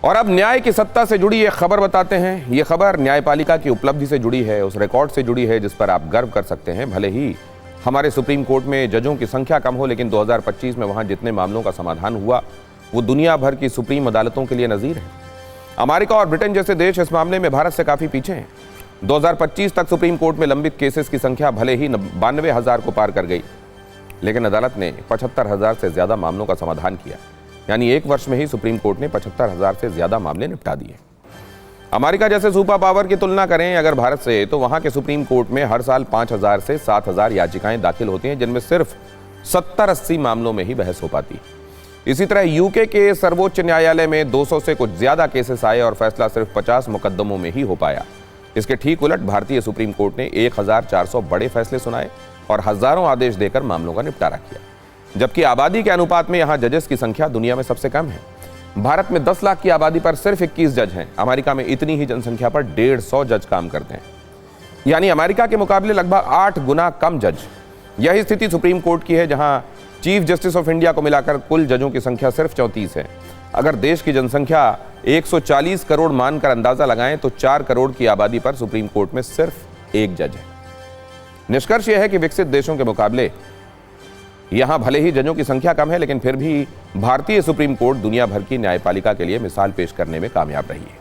और अब न्याय की सत्ता से जुड़ी एक खबर बताते हैं। ये खबर न्यायपालिका की उपलब्धि से जुड़ी है, उस रिकॉर्ड से जुड़ी है जिस पर आप गर्व कर सकते हैं। भले ही हमारे सुप्रीम कोर्ट में जजों की संख्या कम हो, लेकिन 2025 में वहां जितने मामलों का समाधान हुआ वो दुनिया भर की सुप्रीम अदालतों के लिए नजीर है। अमेरिका और ब्रिटेन जैसे देश इस मामले में भारत से काफी पीछे हैं। 2025 तक सुप्रीम कोर्ट में लंबित केसेस की संख्या भले ही 92,000 को पार कर गई, लेकिन अदालत ने 75,000 से ज्यादा मामलों का समाधान किया। यानी एक वर्ष में ही सुप्रीम कोर्ट ने 75,000 से ज्यादा मामले निपटा दिए। अमेरिका जैसे सुपर पावर की तुलना करें अगर भारत से, तो वहां के सुप्रीम कोर्ट में हर साल 5,000 से 7,000 याचिकाएं दाखिल होती हैं, जिनमें सिर्फ 70-80 मामलों में ही बहस हो पाती है। इसी तरह यूके के सर्वोच्च न्यायालय में 200 से कुछ ज्यादा केसेस आए और फैसला सिर्फ 50 मुकदमों में ही हो पाया। इसके ठीक उलट भारतीय सुप्रीम कोर्ट ने 1,400 बड़े फैसले सुनाए और हजारों आदेश देकर मामलों का निपटारा किया। जबकि आबादी के अनुपात में यहां जजेस की संख्या दुनिया में सबसे कम है। भारत में 10 लाख की आबादी पर सिर्फ 21 जज हैं। अमेरिका में इतनी ही जनसंख्या पर 150 जज काम करते हैं, यानी अमेरिका के मुकाबले लगभग 8 गुना कम जज। यही स्थिति सुप्रीम कोर्ट की है, जहां चीफ जस्टिस ऑफ इंडिया को मिलाकर कुल जजों की संख्या सिर्फ 34 है। अगर देश की जनसंख्या 140 करोड़ मानकर अंदाजा लगाएं तो 4 करोड़ की आबादी पर सुप्रीम कोर्ट में सिर्फ एक जज है। निष्कर्ष यह है कि विकसित देशों के मुकाबले यहां भले ही जजों की संख्या कम है, लेकिन फिर भी भारतीय सुप्रीम कोर्ट दुनिया भर की न्यायपालिका के लिए मिसाल पेश करने में कामयाब रही है।